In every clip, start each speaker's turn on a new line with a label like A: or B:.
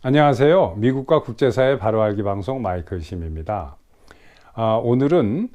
A: 안녕하세요. 미국과 국제사회 바로 알기 방송 마이클 심입니다. 오늘은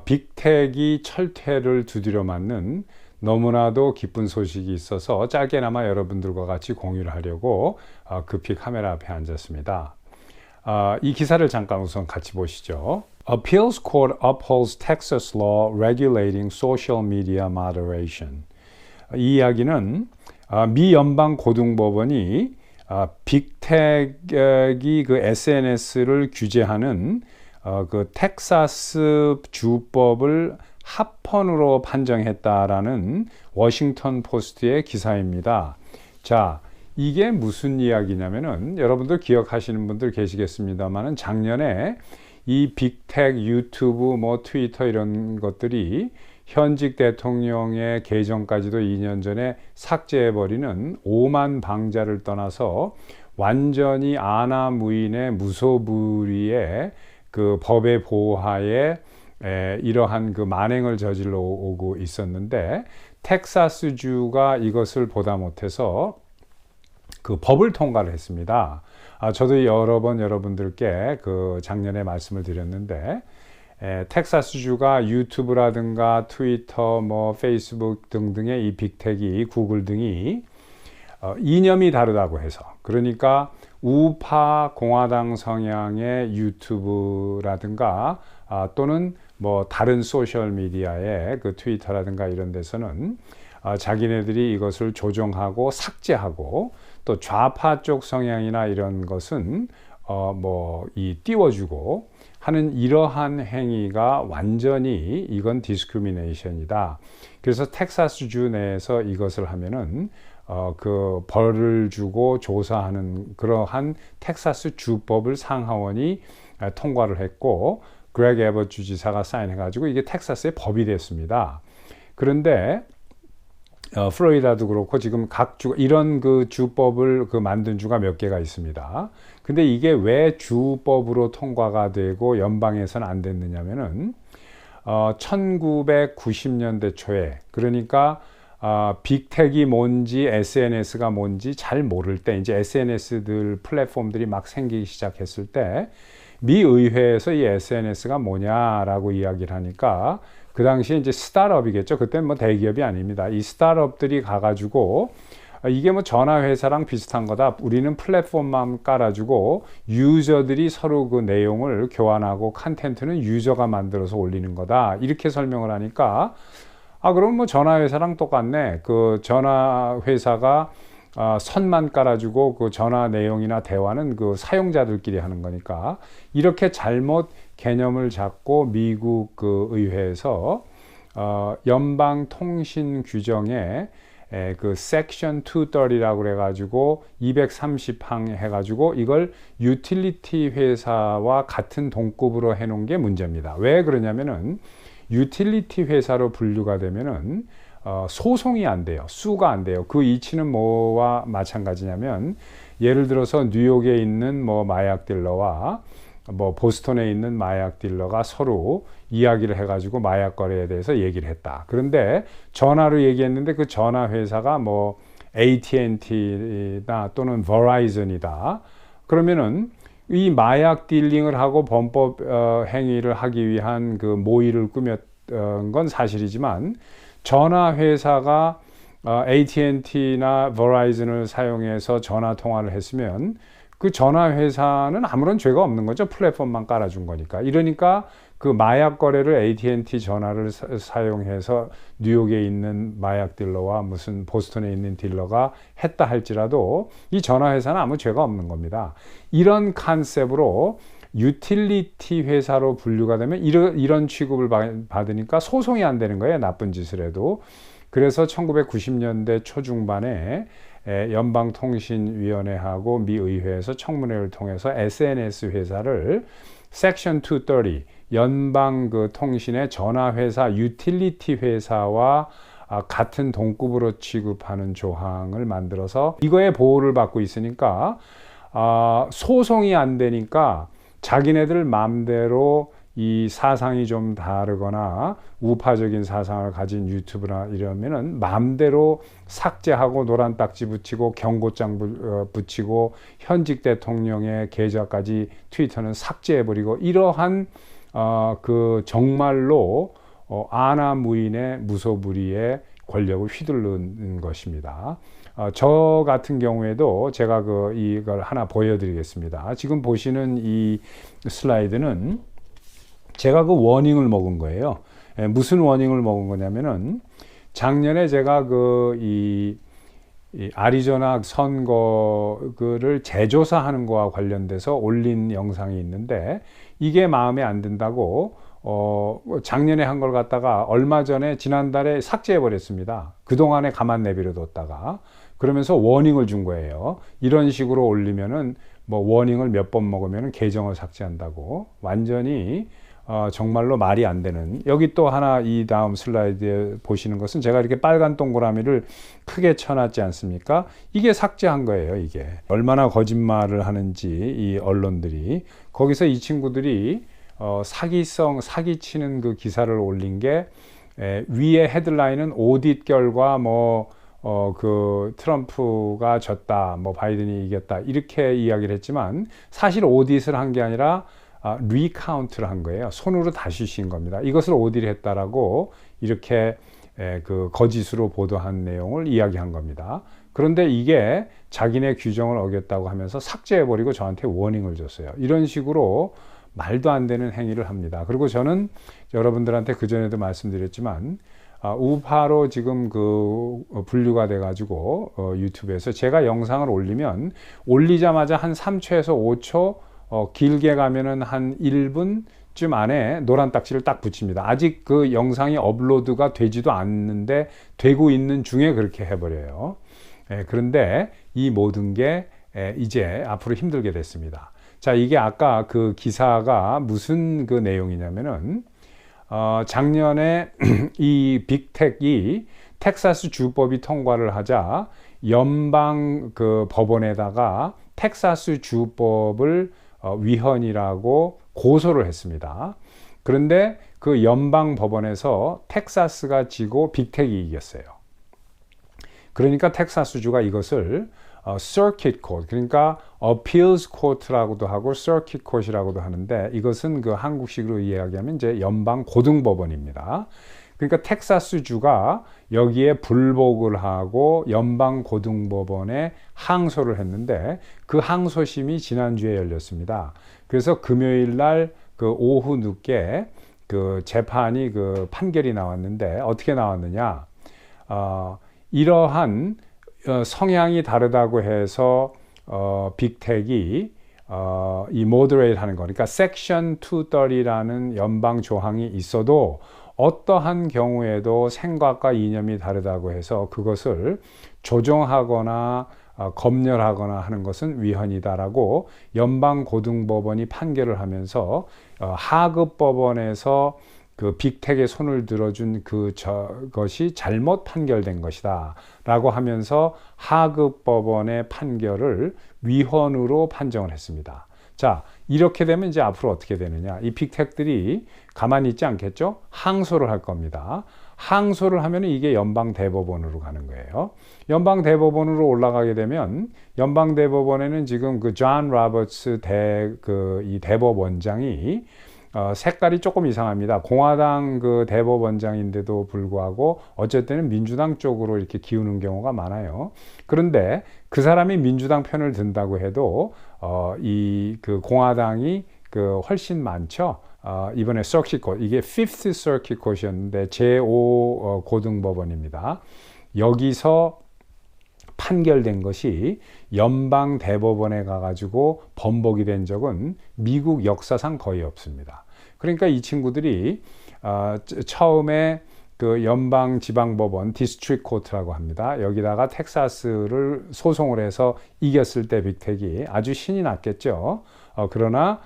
A: 빅텍이 철퇴를 두드려 맞는 너무나도 기쁜 소식이 있어서 짧게나마 여러분들과 같이 공유를 하려고 급히 카메라 앞에 앉았습니다. 이 기사를 잠깐 우선 같이 보시죠. Appeals Court upholds Texas law regulating social media moderation. 이 이야기는 미 연방 고등법원이 빅텍이 그 SNS를 규제하는 그 텍사스 주법을 합헌으로 판정했다라는 워싱턴 포스트의 기사입니다. 자, 이게 무슨 이야기냐면은 여러분들 기억하시는 분들 계시겠습니다만은 작년에 이 빅텍, 유튜브, 트위터 이런 것들이 현직 대통령의 계정까지도 2년 전에 삭제해버리는 오만 방자를 떠나서 완전히 아나무인의 무소불위의 그 법의 보호하에 이러한 그 만행을 저질러 오고 있었는데 텍사스주가 이것을 보다 못해서 그 법을 통과를 했습니다. 저도 여러 번 여러분들께 그 작년에 말씀을 드렸는데 텍사스주가 유튜브라든가 트위터, 페이스북 등등의 이 빅텍이 구글 등이 이념이 다르다고 해서 그러니까 우파 공화당 성향의 유튜브라든가 또는 다른 소셜 미디어의 그 트위터라든가 이런 데서는 자기네들이 이것을 조정하고 삭제하고 또 좌파 쪽 성향이나 이런 것은 띄워주고 하는 이러한 행위가 완전히 이건 디스크리미네이션이다. 그래서 텍사스주 내에서 이것을 하면은 그 벌을 주고 조사하는 그러한 텍사스 주법을 상하원이 통과를 했고 그렉 에버트 주지사가 사인해가지고 이게 텍사스의 법이 됐습니다. 그런데 플로리다도 그렇고 지금 각 주 이런 그 주법을 그 만든 주가 몇 개가 있습니다. 근데 이게 왜 주법으로 통과가 되고 연방에서는 안 됐느냐면은 1990년대 초에 그러니까 빅텍이 뭔지 SNS가 뭔지 잘 모를 때 이제 SNS들 플랫폼들이 막 생기기 시작했을 때 미 의회에서 이 SNS가 뭐냐라고 이야기를 하니까 그 당시에 이제 스타트업이겠죠. 그때는 대기업이 아닙니다. 이 스타트업들이 가가지고 이게 전화회사랑 비슷한 거다. 우리는 플랫폼만 깔아주고 유저들이 서로 그 내용을 교환하고 컨텐츠는 유저가 만들어서 올리는 거다. 이렇게 설명을 하니까 그럼 전화회사랑 똑같네. 그 전화회사가 선만 깔아주고 그 전화 내용이나 대화는 그 사용자들끼리 하는 거니까 이렇게 잘못 개념을 잡고 미국 그 의회에서 연방 통신 규정에 그 섹션 230이라고 그래가지고 230항 해가지고 이걸 유틸리티 회사와 같은 동급으로 해놓은 게 문제입니다. 왜 그러냐면은 유틸리티 회사로 분류가 되면은 소송이 안 돼요. 수가 안 돼요. 그 이치는 뭐와 마찬가지냐면 예를 들어서 뉴욕에 있는 마약 딜러와 보스턴에 있는 마약 딜러가 서로 이야기를 해가지고 마약 거래에 대해서 얘기를 했다. 그런데 전화로 얘기했는데 그 전화 회사가 AT&T나 또는 버라이즌이다. 그러면은 이 마약 딜링을 하고 범법 행위를 하기 위한 그 모의를 꾸몄던 건 사실이지만 전화 회사가 AT&T나 버라이즌을 사용해서 전화 통화를 했으면 그 전화 회사는 아무런 죄가 없는 거죠. 플랫폼만 깔아준 거니까. 이러니까 그 마약 거래를 AT&T 전화를 사용해서 뉴욕에 있는 마약 딜러와 무슨 보스턴에 있는 딜러가 했다 할지라도 이 전화 회사는 아무 죄가 없는 겁니다. 이런 컨셉으로 유틸리티 회사로 분류가 되면 이런 취급을 받으니까 소송이 안 되는 거예요. 나쁜 짓을 해도. 그래서 1990년대 초중반에 연방통신위원회하고 미 의회에서 청문회를 통해서 SNS 회사를 섹션 230 연방 그 통신의 전화회사 유틸리티 회사와 같은 동급으로 취급하는 조항을 만들어서 이거에 보호를 받고 있으니까 소송이 안 되니까 자기네들 마음대로 이 사상이 좀 다르거나 우파적인 사상을 가진 유튜브나 이러면은 마음대로 삭제하고 노란 딱지 붙이고 경고장 붙이고 현직 대통령의 계좌까지 트위터는 삭제해버리고 이러한 그 정말로 아나무인의 무소불위의 권력을 휘두르는 것입니다. 저 같은 경우에도 제가 이걸 하나 보여드리겠습니다. 지금 보시는 이 슬라이드는 제가 그 워닝을 먹은 거예요. 무슨 워닝을 먹은 거냐면은 작년에 제가 이 아리조나 선거를 재조사하는 거와 관련돼서 올린 영상이 있는데 이게 마음에 안 든다고 작년에 한 걸 갖다가 얼마 전에 지난달에 삭제해 버렸습니다. 그동안에 가만 내버려 뒀다가 그러면서 워닝을 준 거예요. 이런 식으로 올리면은 뭐 워닝을 몇 번 먹으면 계정을 삭제한다고. 완전히 정말로 말이 안 되는. 여기 또 하나 이 다음 슬라이드에 보시는 것은 제가 이렇게 빨간 동그라미를 크게 쳐놨지 않습니까? 이게 삭제한 거예요. 이게 얼마나 거짓말을 하는지 이 언론들이. 거기서 이 친구들이 사기치는 그 기사를 올린 게 위에 헤드라인은 오딧 결과 그 트럼프가 졌다, 바이든이 이겼다 이렇게 이야기를 했지만 사실 오딧을 한 게 아니라 리카운트를 한 거예요. 손으로 다시 쉰 겁니다. 이것을 오딜 했다라고 이렇게 그 거짓으로 보도한 내용을 이야기한 겁니다. 그런데 이게 자기네 규정을 어겼다고 하면서 삭제해버리고 저한테 워닝을 줬어요. 이런 식으로 말도 안 되는 행위를 합니다. 그리고 저는 여러분들한테 그전에도 말씀드렸지만 우파로 지금 분류가 돼가지고 유튜브에서 제가 영상을 올리면 올리자마자 한 3초에서 5초 길게 가면은 한 1분쯤 안에 노란 딱지를 딱 붙입니다. 아직 그 영상이 업로드가 되지도 않는데 되고 있는 중에 그렇게 해버려요. 그런데 이 모든 게 이제 앞으로 힘들게 됐습니다. 자, 이게 아까 그 기사가 무슨 그 내용이냐면은 작년에 이 빅텍이 텍사스 주법이 통과를 하자 연방 그 법원에다가 텍사스 주법을 위헌이라고 고소를 했습니다. 그런데 그 연방 법원에서 텍사스가 지고 빅텍이 이겼어요. 그러니까 텍사스주가 이것을 Circuit Court, 그러니까 Appeals Court라고도 하고 Circuit Court이라고도 하는데 이것은 그 한국식으로 이야기하면 이제 연방 고등법원입니다. 그러니까 텍사스주가 여기에 불복을 하고 연방 고등법원에 항소를 했는데 그 항소심이 지난주에 열렸습니다. 그래서 금요일 날 그 오후 늦게 그 재판이 그 판결이 나왔는데 어떻게 나왔느냐? 이러한 성향이 다르다고 해서 빅텍이 이 모더레이트 하는 거니까 섹션 230라는 연방 조항이 있어도 어떠한 경우에도 생각과 이념이 다르다고 해서 그것을 조정하거나 검열하거나 하는 것은 위헌이다라고 연방 고등법원이 판결을 하면서 하급 법원에서 그 빅텍의 손을 들어준 것이 잘못 판결된 것이다 라고 하면서 하급 법원의 판결을 위헌으로 판정을 했습니다. 자, 이렇게 되면 이제 앞으로 어떻게 되느냐? 이 빅텍들이 가만히 있지 않겠죠? 항소를 할 겁니다. 항소를 하면 이게 연방 대법원으로 가는 거예요. 연방 대법원으로 올라가게 되면 연방 대법원에는 지금 그 존 로버츠 이 대법원장이 색깔이 조금 이상합니다. 공화당 그 대법원장인데도 불구하고 어쨌든 민주당 쪽으로 이렇게 기우는 경우가 많아요. 그런데 그 사람이 민주당 편을 든다고 해도 이 그 공화당이 그 훨씬 많죠. 이번에 서킷 콧, 이게 5th 서킷 콧이었는데 제5 고등법원입니다. 여기서 판결된 것이 연방 대법원에 가가지고 번복이 된 적은 미국 역사상 거의 없습니다. 그러니까 이 친구들이 처음에 그 연방 지방법원 디스트릭 코트라고 합니다. 여기다가 텍사스를 소송을 해서 이겼을 때 빅텍이 아주 신이 났겠죠. 그러나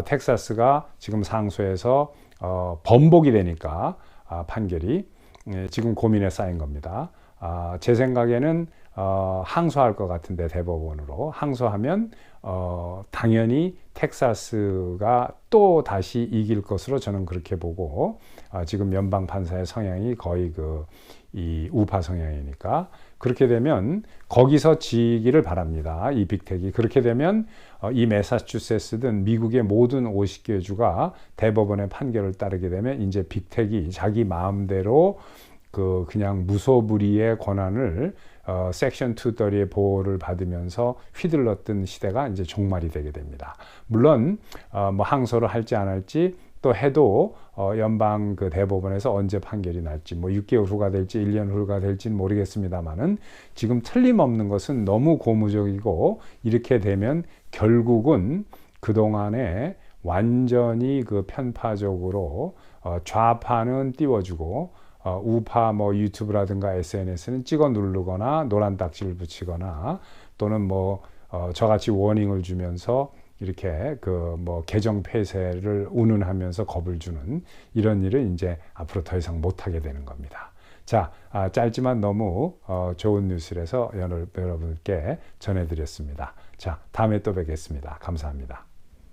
A: 텍사스가 지금 상소해서 번복이 되니까 판결이 지금 고민에 쌓인 겁니다. 제 생각에는 항소할 것 같은데 대법원으로 항소하면 당연히 텍사스가 또 다시 이길 것으로 저는 그렇게 보고, 지금 연방 판사의 성향이 거의 이 우파 성향이니까 그렇게 되면 거기서 지기를 바랍니다. 이 빅텍이. 그렇게 되면 이 매사추세츠든 미국의 모든 50개 주가 대법원의 판결을 따르게 되면 이제 빅텍이 자기 마음대로 그냥 무소불위의 권한을 섹션 230의 보호를 받으면서 휘둘렀던 시대가 이제 종말이 되게 됩니다. 물론 뭐 항소를 할지 안 할지 또 해도 연방 대법원에서 언제 판결이 날지 뭐 6개월 후가 될지 1년 후가 될지는 모르겠습니다만은 지금 틀림없는 것은 너무 고무적이고, 이렇게 되면 결국은 그동안에 완전히 편파적으로 좌파는 띄워주고 우파 뭐 유튜브라든가 SNS는 찍어 누르거나 노란 딱지를 붙이거나 또는 뭐 저같이 워닝을 주면서 이렇게 뭐 계정 폐쇄를 운운하면서 겁을 주는 이런 일을 이제 앞으로 더 이상 못하게 되는 겁니다. 자, 짧지만 너무 좋은 뉴스라서 여러분께 전해드렸습니다. 자, 다음에 또 뵙겠습니다. 감사합니다.